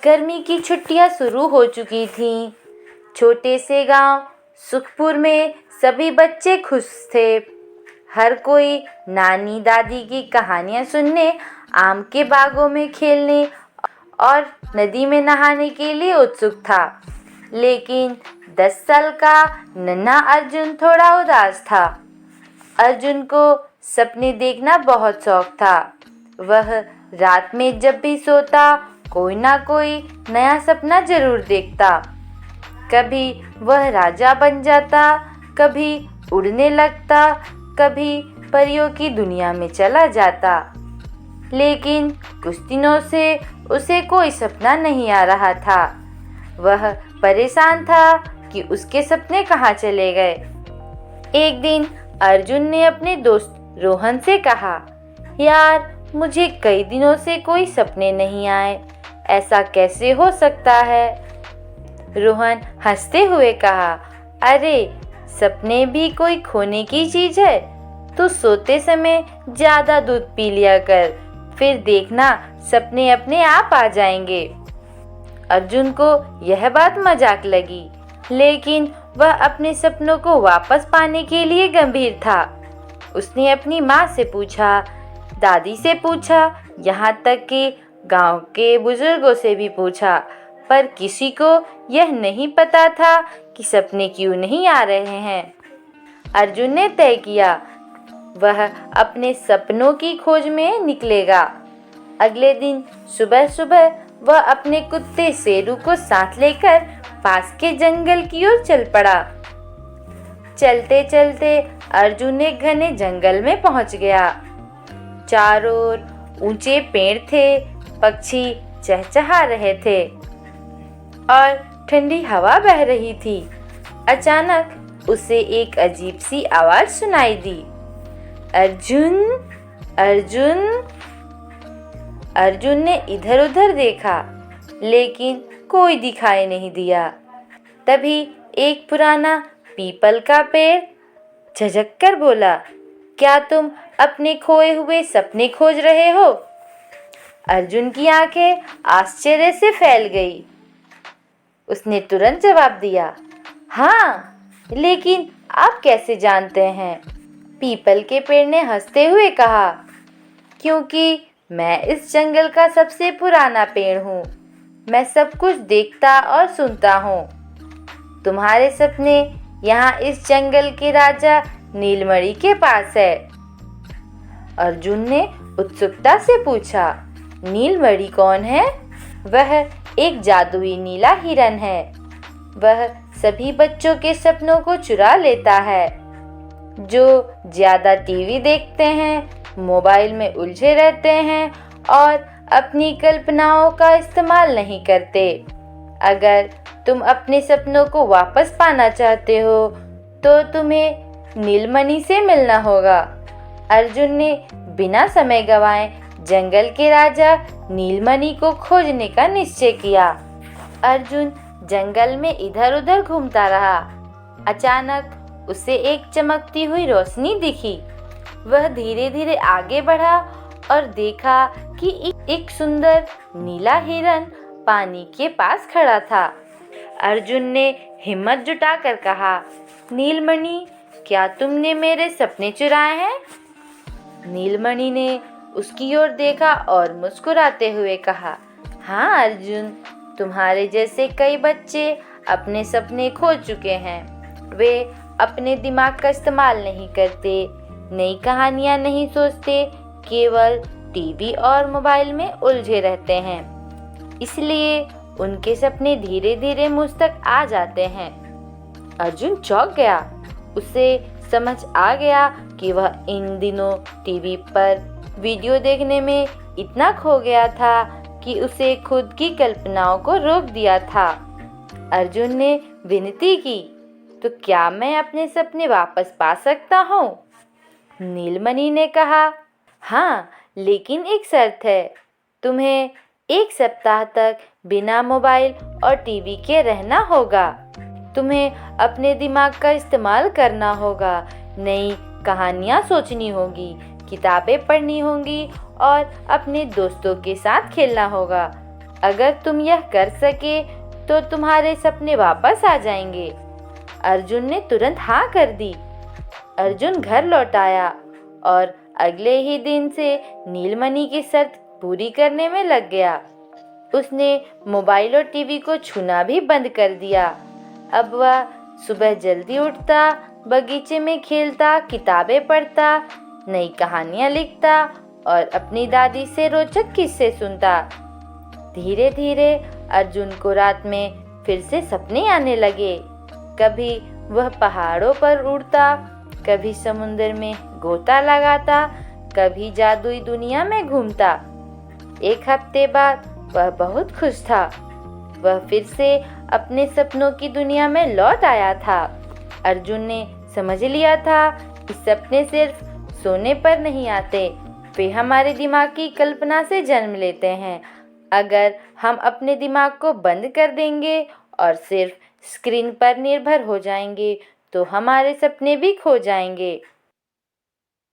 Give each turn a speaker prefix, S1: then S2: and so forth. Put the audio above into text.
S1: गर्मी की छुट्टियां शुरू हो चुकी थीं। छोटे से गांव सुखपुर में सभी बच्चे खुश थे। हर कोई नानी दादी की कहानियां सुनने, आम के बागों में खेलने और नदी में नहाने के लिए उत्सुक था। लेकिन 10 साल का नन्हा अर्जुन थोड़ा उदास था। अर्जुन को सपने देखना बहुत शौक था। वह रात में जब भी सोता कोई ना कोई नया सपना जरूर देखता। कभी वह राजा बन जाता, कभी उड़ने लगता, कभी परियों की दुनिया में चला जाता। लेकिन कुछ दिनों से उसे कोई सपना नहीं आ रहा था। वह परेशान था कि उसके सपने कहाँ चले गए। एक दिन अर्जुन ने अपने दोस्त रोहन से कहा, यार मुझे कई दिनों से कोई सपने नहीं आए, ऐसा कैसे हो सकता है। रोहन हंसते हुए कहा, अरे सपने भी कोई खोने की चीज है। तू सोते समय ज्यादा दूध पी लिया कर, फिर देखना सपने अपने आप आ जाएंगे। अर्जुन को यह बात मजाक लगी, लेकिन वह अपने सपनों को वापस पाने के लिए गंभीर था। उसने अपनी माँ से पूछा, दादी से पूछा, यहाँ तक कि गांव के बुजुर्गों से भी पूछा, पर किसी को यह नहीं पता था कि सपने क्यों नहीं आ रहे हैं। अर्जुन ने तय किया वह अपने सपनों की खोज में निकलेगा। अगले दिन सुबह सुबह वह अपने कुत्ते शेरू को साथ लेकर पास के जंगल की ओर चल पड़ा। चलते चलते अर्जुन एक घने जंगल में पहुंच गया। चारों ओर ऊंचे पेड़ थे, पक्षी चहचहा रहे थे और ठंडी हवा बह रही थी। अचानक उसे एक अजीब सी आवाज सुनाई दी, अर्जुन, अर्जुन। अर्जुन ने इधर उधर देखा, लेकिन कोई दिखाई नहीं दिया। तभी एक पुराना पीपल का पेड़ झिझक कर बोला, क्या तुम अपने खोए हुए सपने खोज रहे हो? अर्जुन की आंखें आश्चर्य से फैल गई। उसने तुरंत जवाब दिया, हाँ, लेकिन आप कैसे जानते हैं? पीपल के पेड़ ने हंसते हुए कहा, क्योंकि मैं इस जंगल का सबसे पुराना पेड़ हूँ। मैं सब कुछ देखता और सुनता हूँ। तुम्हारे सपने यहाँ इस जंगल के राजा नीलमणि के पास है। अर्जुन ने उत्सुकता से पूछा, नीलमणि कौन है? वह एक जादुई नीला हिरन है। वह सभी बच्चों के सपनों को चुरा लेता है, जो ज्यादा टीवी देखते हैं, मोबाइल में उलझे रहते हैं और अपनी कल्पनाओं का इस्तेमाल नहीं करते। अगर तुम अपने सपनों को वापस पाना चाहते हो तो तुम्हें नीलमणि से मिलना होगा। अर्जुन ने बिना समय गंवाए जंगल के राजा नीलमणि को खोजने का निश्चय किया। अर्जुन जंगल में इधर उधर घूमता रहा। अचानक उसे एक चमकती हुई रोशनी दिखी। वह धीरे धीरे आगे बढ़ा और देखा कि एक सुंदर नीला हिरन पानी के पास खड़ा था। अर्जुन ने हिम्मत जुटाकर कहा, नीलमणि, क्या तुमने मेरे सपने चुराए हैं? नीलमणि ने उसकी ओर देखा और मुस्कुराते हुए कहा, हाँ अर्जुन, तुम्हारे जैसे कई बच्चे अपने सपने खो चुके हैं। वे अपने दिमाग का इस्तेमाल नहीं करते, नई कहानियां नहीं सोचते, केवल टीवी और मोबाइल में उलझे रहते हैं। इसलिए उनके सपने धीरे धीरे मुझ तक आ जाते हैं। अर्जुन चौंक गया। उसे समझ आ गया कि वह इन दिनों टीवी पर वीडियो देखने में इतना खो गया था कि उसे खुद की कल्पनाओं को रोक दिया था। अर्जुन ने विनती की, तो क्या मैं अपने सपने वापस पा सकता हूँ? नीलमणि ने कहा, हाँ, लेकिन एक शर्त है। तुम्हें 1 सप्ताह तक बिना मोबाइल और टीवी के रहना होगा। तुम्हें अपने दिमाग का इस्तेमाल करना होगा, नई कहानियाँ सोचनी होगी, किताबें पढ़नी होंगी और अपने दोस्तों के साथ खेलना होगा। अगर तुम यह कर सके तो तुम्हारे सपने वापस आ जाएंगे। अर्जुन ने तुरंत हाँ कर दी। अर्जुन घर लौट आया और अगले ही दिन से नीलमणि की शर्त पूरी करने में लग गया। उसने मोबाइल और टीवी को छूना भी बंद कर दिया। अब वह सुबह जल्दी उठता, बगीचे में खेलता, किताबें पढ़ता, नई कहानियां लिखता और अपनी दादी से रोचक किस्से सुनता। धीरे धीरे अर्जुन को रात में फिर से सपने आने लगे। कभी वह पहाड़ों पर उड़ता, कभी समुद्र में गोता लगाता, कभी जादुई दुनिया में घूमता। एक हफ्ते बाद वह बहुत खुश था। वह फिर से अपने सपनों की दुनिया में लौट आया था। अर्जुन ने समझ लिया था कि सपने सिर्फ सोने पर नहीं आते, वे हमारे दिमाग की कल्पना से जन्म लेते हैं। अगर हम अपने दिमाग को बंद कर देंगे और सिर्फ स्क्रीन पर निर्भर हो जाएंगे तो हमारे सपने भी खो जाएंगे।